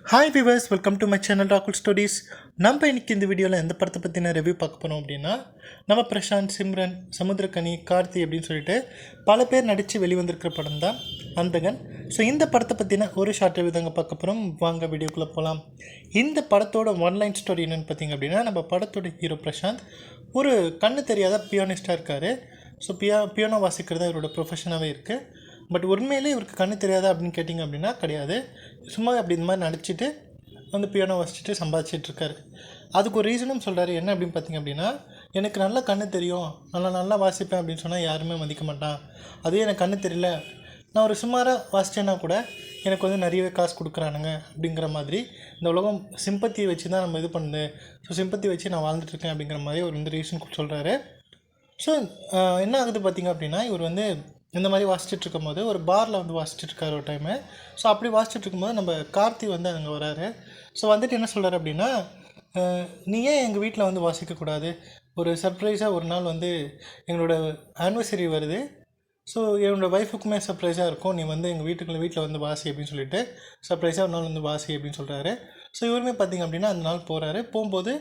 Hi viewers, welcome to my channel ராகுல் stories. நம்ம இன்றைக்கி இந்த வீடியோவில் எந்த படத்தை பற்றின ரிவ்யூ பார்க்க போகிறோம் அப்படின்னா, நம்ம பிரசாந்த், சிம்ரன், சமுத்திரக்கனி, கார்த்தி அப்படின்னு சொல்லிட்டு பல பேர் நடித்து வெளிவந்திருக்கிற படம் தான் அந்தகன். ஸோ இந்த படத்தை பற்றின ஒரு ஷார்ட் ரிவ்யூ தாங்க பார்க்க போகிறோம். வாங்க வீடியோக்குள்ளே போகலாம். இந்த படத்தோட ஒன்லைன் ஸ்டோரி என்னென்னு பார்த்திங்க அப்படின்னா, நம்ம படத்தோட ஹீரோ பிரசாந்த் ஒரு கண்ணு தெரியாத பியானிஸ்டாக இருக்கார். ஸோ பியானோ வாசிக்கிறது இவரோட ப்ரொஃபஷனாகவே இருக்குது. பட் உண்மையிலே இவருக்கு கண்ணு தெரியாதா அப்படின்னு கேட்டிங்க அப்படின்னா கிடையாது. சும்மா அப்படி இந்த மாதிரி நடிச்சுட்டு வந்து பியானோ வாசிச்சுட்டு சம்பாதிச்சிட்ருக்காரு. அதுக்கு ஒரு ரீசனும் சொல்கிறாரு. என்ன அப்படின்னு பார்த்திங்க அப்படின்னா, எனக்கு நல்லா கண்ணு தெரியும், நல்லா வாசிப்பேன் அப்படின்னு சொன்னால் யாருமே மதிக்க மாட்டான். அதே எனக்கு கண்ணு தெரியல, நான் ஒரு சுமாராக வாசித்தேன்னா கூட எனக்கு வந்து நிறையவே காசு கொடுக்குறானுங்க அப்படிங்கிற மாதிரி இந்த உலகம் சிம்பத்தியை வச்சு தான் நம்ம இது பண்ணுது. ஸோ சிம்பத்தி வச்சு நான் வாழ்ந்துட்டுருக்கேன் அப்படிங்கிற மாதிரி ஒரு இந்த ரீசன் சொல்கிறாரு. ஸோ என்ன ஆகுது பார்த்திங்க அப்படின்னா, இவர் வந்து இந்த மாதிரி வாசிச்சுட்டு இருக்கும்போது ஒரு பாரில் வந்து வாசிச்சுட்ருக்காரு ஒரு டைமு. ஸோ அப்படி வாசிச்சுட்டு இருக்கும்போது நம்ம கார்த்தி வந்து அங்கே வராரு. ஸோ வந்துட்டு என்ன சொல்கிறார் அப்படின்னா, நீ ஏன் எங்கள் வீட்டில் வந்து வாசிக்கக்கூடாது? ஒரு சர்ப்ரைஸாக ஒரு நாள் வந்து எங்களோட ஆனிவர்சரி வருது. ஸோ என்னோடய ஒய்ஃபுக்குமே சர்ப்ரைஸாக இருக்கும், நீ வந்து எங்கள் வீட்டில் வந்து வாசி அப்படின்னு சொல்லிட்டு சர்ப்ரைஸாக ஒரு நாள் வந்து வாசி அப்படின்னு சொல்கிறாரு. ஸோ இவருமே பார்த்திங்க அப்படின்னா அந்த நாள் போகிறாரு. போகும்போது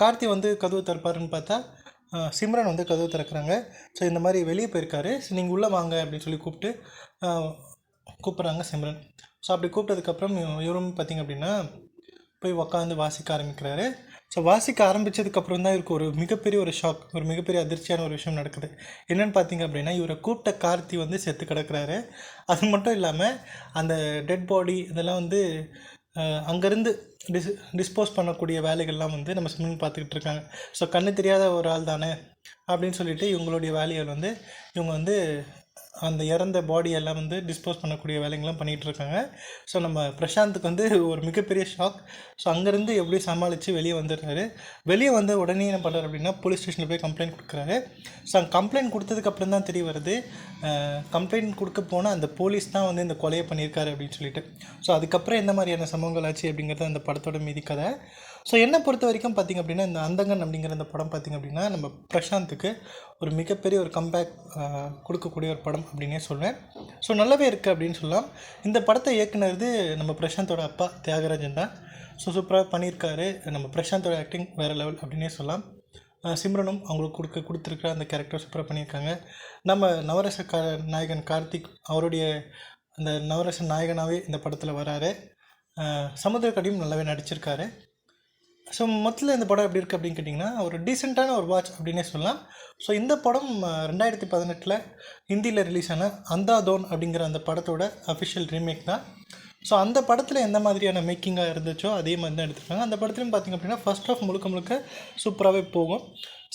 கார்த்தி வந்து கதவு திறப்பாருன்னு பார்த்தா சிம்ரன் வந்து கதவு திறக்கிறாங்க. ஸோ இந்த மாதிரி வெளியே போயிருக்காரு. ஸோ நீங்கள் உள்ளே வாங்க அப்படின்னு சொல்லி கூப்பிட்றாங்க சிம்ரன். ஸோ அப்படி கூப்பிட்டதுக்கப்புறம் இவரும் பார்த்திங்க அப்படின்னா போய் உக்காந்து வாசிக்க ஆரம்பிக்கிறாரு. ஸோ வாசிக்க ஆரம்பித்ததுக்கப்புறம் தான் இவருக்கு ஒரு மிகப்பெரிய ஒரு ஷாக், ஒரு மிகப்பெரிய அதிர்ச்சியான ஒரு விஷயம் நடக்குது. என்னென்னு பார்த்திங்க அப்படின்னா, இவரை கூப்பிட்ட கார்த்தி வந்து செத்து கிடக்கிறாரு. அது மட்டும் இல்லாமல் அந்த டெட் பாடி இதெல்லாம் வந்து அங்கேருந்து டிஸ்போஸ் பண்ணக்கூடிய வேலைகள்லாம் வந்து நம்ம சிம்ரன் பார்த்துக்கிட்டு இருக்காங்க. ஸோ கண்ணு தெரியாத ஒரு ஆள் தானே அப்படின்னு சொல்லிட்டு இவங்களுடைய வேலைகள் வந்து இவங்க வந்து அந்த இறந்த பாடியெல்லாம் வந்து டிஸ்போஸ் பண்ணக்கூடிய வேலைங்கள்லாம் பண்ணிகிட்ருக்காங்க. ஸோ நம்ம பிரசாந்துக்கு வந்து ஒரு மிகப்பெரிய ஷாக். ஸோ அங்கேருந்து எப்படி சமாளித்து வெளியே வந்துடுறாரு. வெளியே வந்து உடனே என்ன பண்ணுறாரு அப்படின்னா, போலீஸ் ஸ்டேஷனில் போய் கம்ப்ளைண்ட் கொடுக்குறாரு. ஸோ அங்கே கம்ப்ளைண்ட் கொடுத்ததுக்கப்புறம் தான் தெரிய வருது, கம்ப்ளைண்ட் கொடுக்க போனால் அந்த போலீஸ் தான் வந்து இந்த கொலையை பண்ணியிருக்காரு அப்படின்னு சொல்லிட்டு. ஸோ அதுக்கப்புறம் எந்த மாதிரியான சம்பவங்கள் ஆச்சு அப்படிங்கிறது அந்த படத்தோட மீதி கதை. ஸோ என்னை பொறுத்த வரைக்கும் பார்த்திங்க அப்படின்னா, இந்த அந்தகன் அப்படிங்கிற அந்த படம் பார்த்திங்க அப்படின்னா நம்ம பிரசாந்துக்கு ஒரு மிகப்பெரிய ஒரு கம்பேக் கொடுக்கக்கூடிய ஒரு படம் அப்படின்னே சொல்வேன். ஸோ நல்லாவே இருக்குது அப்படின்னு சொல்லலாம். இந்த படத்தை இயக்குனது நம்ம பிரசாந்தோட அப்பா தியாகராஜன் தான். ஸோ சூப்பராக பண்ணியிருக்காரு. நம்ம பிரசாந்தோட ஆக்டிங் வேறு லெவல் அப்படின்னே சொல்லலாம். சிம்ரனும் அவங்களுக்கு கொடுத்துருக்குற அந்த கேரக்டர் சூப்பராக பண்ணியிருக்காங்க. நம்ம நவரச நாயகன் கார்த்திக் அவருடைய அந்த நவரச நாயகனாகவே இந்த படத்தில் வராரு. சமுத்திரக்கனியும் நல்லாவே நடிச்சிருக்காரு. ஸோ மொத்தத்தில் இந்த படம் எப்படி இருக்குது அப்படின்னு கேட்டிங்கன்னா, ஒரு டீசெண்டான ஒரு வாட்ச் அப்படின்னே சொல்லலாம். ஸோ இந்த படம் 2018 ஹிந்தியில் ரிலீஸ் ஆன அந்தாதோன் அப்படிங்கிற அந்த படத்தோட அஃபிஷியல் ரீமேக் தான். ஸோ அந்த படத்தில் எந்த மாதிரியான மேக்கிங்காக இருந்துச்சோ அதே மாதிரி தான் எடுத்துருக்காங்க. அந்த படத்துலையும் பார்த்திங்க அப்படின்னா ஃபர்ஸ்ட் ஆஃப் முழுக்க சூப்பராகவே போகும்.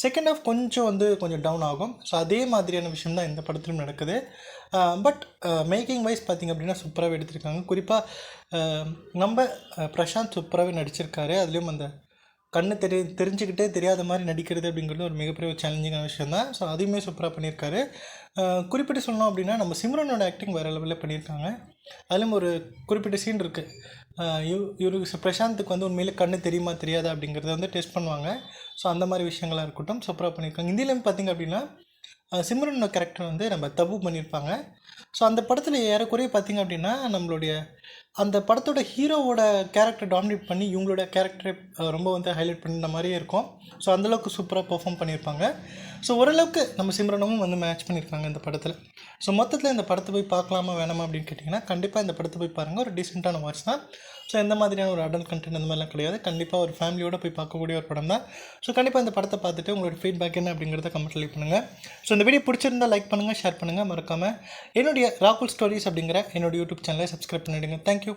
செகண்ட் ஆஃப் கொஞ்சம் டவுன் ஆகும். ஸோ அதே மாதிரியான விஷயம் தான் இந்த படத்திலும் நடக்குது. பட் மேக்கிங் வைஸ் பார்த்திங்க அப்படின்னா சூப்பராகவே எடுத்திருக்காங்க. குறிப்பாக நம்ம பிரசாந்த் சூப்பராகவே நடிச்சிருக்காரு. அதுலேயும் அந்த கண்ணு தெரிஞ்சுக்கிட்டே தெரியாத மாதிரி நடிக்கிறது அப்படிங்கிறது ஒரு மிகப்பெரிய ஒரு சேலஞ்சிங்கான விஷயம் தான். ஸோ அதையுமே சூப்பராக பண்ணியிருக்காரு. குறிப்பிட்டு சொல்லணும் அப்படின்னா நம்ம சிம்ரனோட ஆக்டிங் வேறு லெவலில் பண்ணியிருக்காங்க. அதிலும் ஒரு குறிப்பிட்ட சீன் இருக்குது. இவருக்கு பிரசாந்துக்கு வந்து உண்மையிலே கண்ணு தெரியுமா தெரியாதா அப்படிங்கிறத வந்து டெஸ்ட் பண்ணுவாங்க. ஸோ அந்த மாதிரி விஷயங்களாக இருக்கட்டும் சூப்பராக பண்ணியிருக்காங்க. ஹிந்திலையும் பார்த்திங்க அப்படின்னா சிம்ரனோட கேரக்டர் வந்து நம்ம தபு பண்ணியிருப்பாங்க. ஸோ அந்த படத்தில் ஏறக்குறைய பார்த்திங்க அப்படின்னா நம்மளுடைய அந்த படத்தோட ஹீரோவோட கேரக்டர் டாமினேட் பண்ணி இவங்களோட கேரக்டரை ரொம்ப வந்து ஹைலைட் பண்ணுற மாதிரியே இருக்கும். ஸோ அந்தளவுக்கு சூப்பராக பெர்ஃபார்ம் பண்ணியிருப்பாங்க. ஸோ ஓரளவுக்கு நம்ம சிம்ரனும் வந்து மேட்ச் பண்ணியிருக்காங்க இந்த படத்தில். ஸோ மொத்தத்தில் இந்த படத்தை போய் பார்க்கலாமா வேணாமா அப்படின்னு கேட்டிங்கன்னா, கண்டிப்பாக இந்த படத்தை போய் பாருங்கள். ஒரு டீசெண்டான வாட்ச் தான். ஸோ எந்த மாதிரியான ஒரு அடல்ட் கண்டென்ட் அந்த மாதிரிலாம் கிடையாது. கண்டிப்பாக ஒரு ஃபேமிலியோடு போய் பார்க்கக்கூடிய ஒரு படம் தான். ஸோ கண்டிப்பாக இந்த படத்தை பார்த்துட்டு உங்களோட ஃபீட்பேக் என்ன அப்படிங்கிறத கமெண்ட்டில் லீவ் பண்ணுங்கள். ஸோ இந்த வீடியோ பிடிச்சிருந்தால் லைக் பண்ணுங்கள், ஷேர் பண்ணுங்கள். மறக்காமல் என்னுடைய ராகுல் ஸ்டோரிஸ் அப்படிங்கிற என்னோடய யூடியூப் சேனலை சப்ஸ்கிரைப் பண்ணிவிடுங்க. தேங்க்யூ.